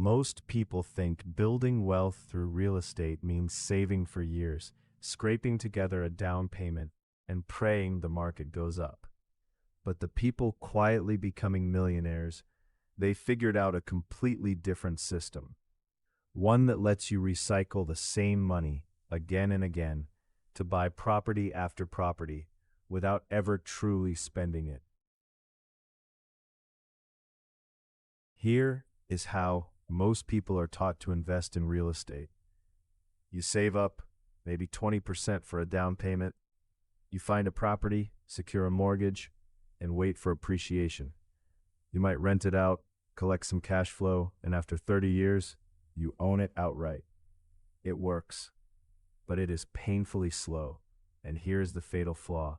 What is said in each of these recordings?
Most people think building wealth through real estate means saving for years, scraping together a down payment, and praying the market goes up. But the people quietly becoming millionaires, they figured out a completely different system. One that lets you recycle the same money again and again to buy property after property without ever truly spending it. Here is how most people are taught to invest in real estate. You save up maybe 20% for a down payment. You find a property, secure a mortgage, and wait for appreciation. You might rent it out, collect some cash flow, and after 30 years, you own it outright. It works, but it is painfully slow. And here's the fatal flaw.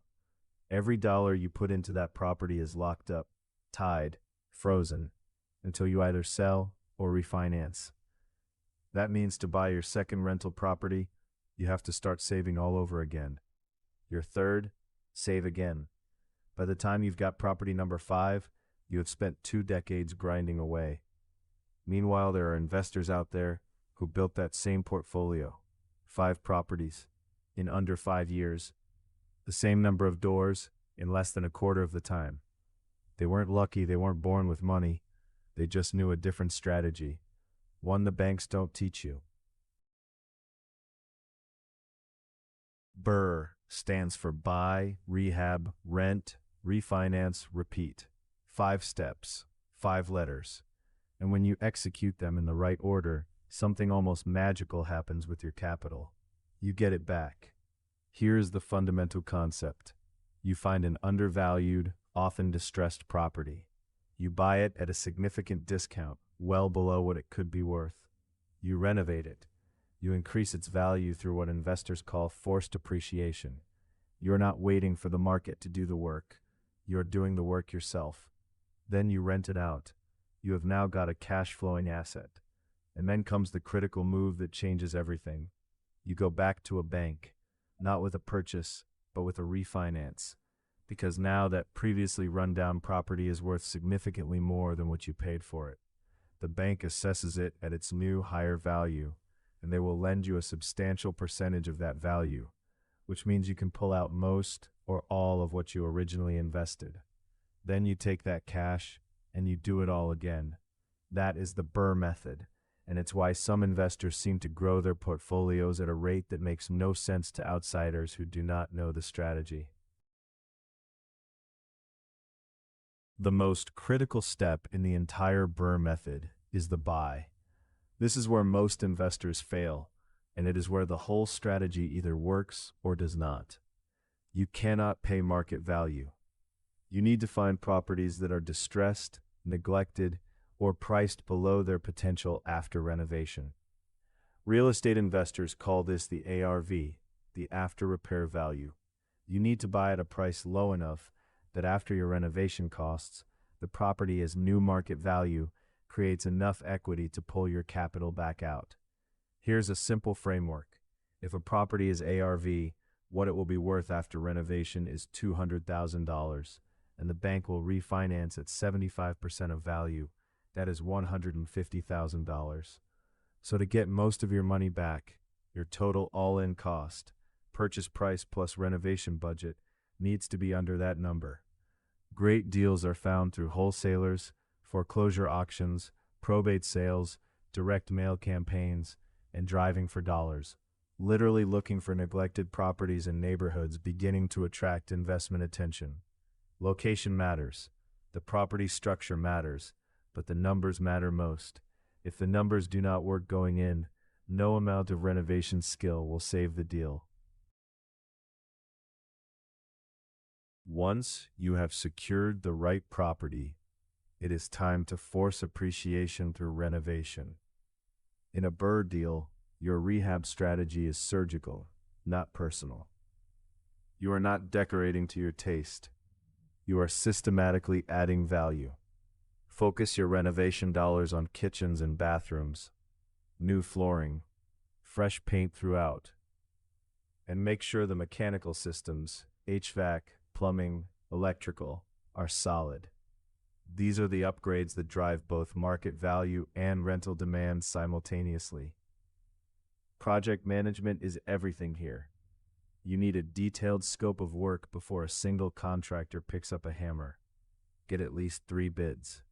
Every dollar you put into that property is locked up, tied, frozen, until you either sell or refinance. That means to buy your second rental property, you have to start saving all over again. Your third, save again. By the time you've got property number 5, you have spent 2 decades grinding away. Meanwhile, there are investors out there who built that same portfolio, 5 properties, in under 5 years, the same number of doors in less than a quarter of the time. They weren't lucky, they weren't born with money. They just knew a different strategy, one the banks don't teach you. BRRRR stands for buy, rehab, rent, refinance, repeat. 5 steps, 5 letters. And when you execute them in the right order, something almost magical happens with your capital. You get it back. Here's the fundamental concept. You find an undervalued, often distressed property. You buy it at a significant discount, well below what it could be worth. You renovate it. You increase its value through what investors call forced appreciation. You're not waiting for the market to do the work. You're doing the work yourself. Then you rent it out. You have now got a cash-flowing asset. And then comes the critical move that changes everything. You go back to a bank, not with a purchase, but with a refinance. Because now that previously run-down property is worth significantly more than what you paid for it. The bank assesses it at its new higher value, and they will lend you a substantial percentage of that value, which means you can pull out most or all of what you originally invested. Then you take that cash and you do it all again. That is the BRRRR method, and it's why some investors seem to grow their portfolios at a rate that makes no sense to outsiders who do not know the strategy. The most critical step in the entire BRRRR method is the buy. This is where most investors fail, and it is where the whole strategy either works or does not. You cannot pay market value. You need to find properties that are distressed, neglected, or priced below their potential after renovation. Real estate investors call this the ARV, the after repair value. You need to buy at a price low enough that after your renovation costs, the property as new market value creates enough equity to pull your capital back out. Here's a simple framework. If a property is ARV, what it will be worth after renovation is $200,000, and the bank will refinance at 75% of value. That is $150,000. So to get most of your money back, your total all-in cost, purchase price plus renovation budget, needs to be under that number. Great deals are found through wholesalers, foreclosure auctions, probate sales, direct mail campaigns, and driving for dollars. Literally looking for neglected properties in neighborhoods beginning to attract investment attention. Location matters. The property structure matters, but the numbers matter most. If the numbers do not work going in, no amount of renovation skill will save the deal. Once you have secured the right property, it is time to force appreciation through renovation. In a BRRRR deal, your rehab strategy is surgical, not personal. You are not decorating to your taste. You are systematically adding value. Focus your renovation dollars on kitchens and bathrooms, new flooring, fresh paint throughout, and make sure the mechanical systems, HVAC, plumbing, electrical, are solid. These are the upgrades that drive both market value and rental demand simultaneously. Project management is everything here. You need a detailed scope of work before a single contractor picks up a hammer. Get at least 3 bids.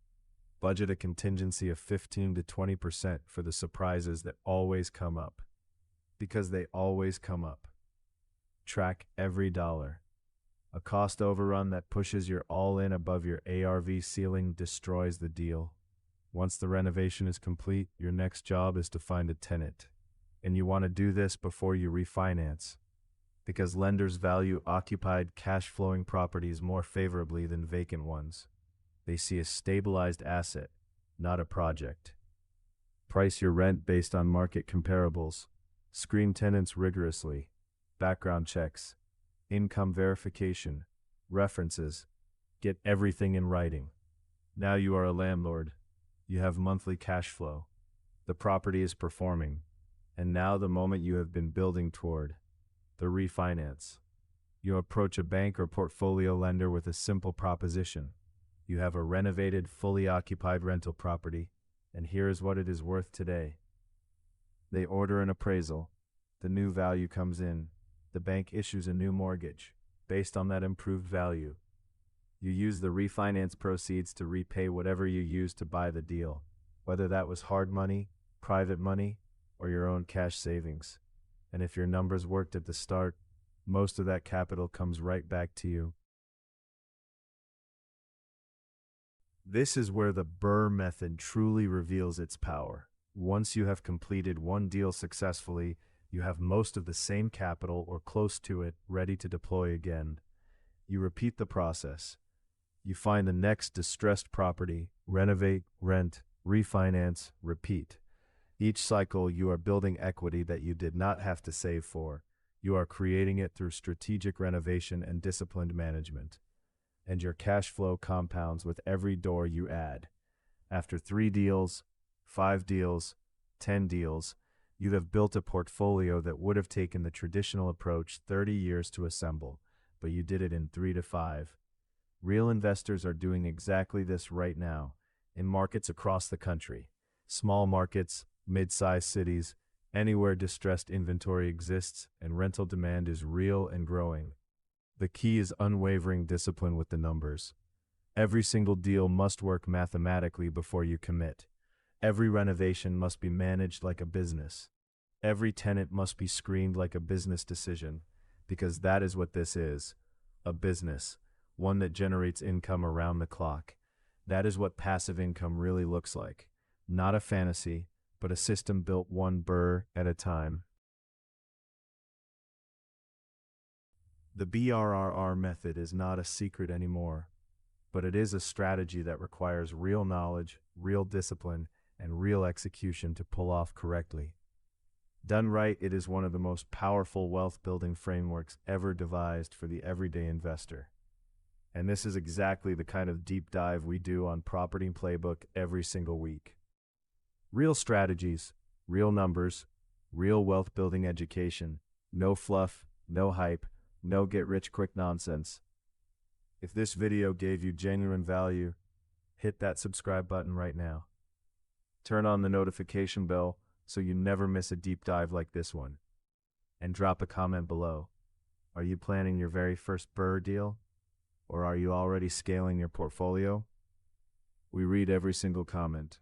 Budget a contingency of 15 to 20% for the surprises that always come up. Because they always come up. Track every dollar. A cost overrun that pushes your all-in above your ARV ceiling destroys the deal. Once the renovation is complete, your next job is to find a tenant. And you want to do this before you refinance. Because lenders value occupied, cash-flowing properties more favorably than vacant ones. They see a stabilized asset, not a project. Price your rent based on market comparables. Screen tenants rigorously. Background checks. Income verification. References. Get everything in writing. Now you are a landlord. You have monthly cash flow. The property is performing. And now the moment you have been building toward. The refinance. You approach a bank or portfolio lender with a simple proposition. You have a renovated, fully occupied rental property, and here is what it is worth today. They order an appraisal. The new value comes in. The bank issues a new mortgage, based on that improved value. You use the refinance proceeds to repay whatever you used to buy the deal, whether that was hard money, private money, or your own cash savings. And if your numbers worked at the start, most of that capital comes right back to you. This is where the BRRRR method truly reveals its power. Once you have completed one deal successfully, you have most of the same capital or close to it ready to deploy again. You repeat the process. You find the next distressed property, renovate, rent, refinance, repeat. Each cycle, you are building equity that you did not have to save for. You are creating it through strategic renovation and disciplined management. And your cash flow compounds with every door you add. After 3 deals, 5 deals, 10 deals, you have built a portfolio that would have taken the traditional approach 30 years to assemble, but you did it in 3 to 5. Real investors are doing exactly this right now, in markets across the country. Small markets, mid-sized cities, anywhere distressed inventory exists and rental demand is real and growing. The key is unwavering discipline with the numbers. Every single deal must work mathematically before you commit. Every renovation must be managed like a business. Every tenant must be screened like a business decision, because that is what this is, a business, one that generates income around the clock. That is what passive income really looks like. Not a fantasy, but a system built one BRRRR at a time. The BRRR method is not a secret anymore, but it is a strategy that requires real knowledge, real discipline, and real execution to pull off correctly. Done right, it is one of the most powerful wealth-building frameworks ever devised for the everyday investor. And this is exactly the kind of deep dive we do on Property Playbook every single week. Real strategies, real numbers, real wealth-building education, no fluff, no hype, no get-rich-quick nonsense. If this video gave you genuine value, hit that subscribe button right now. Turn on the notification bell so you never miss a deep dive like this one. And drop a comment below. Are you planning your very first BRRRR deal? Or are you already scaling your portfolio? We read every single comment.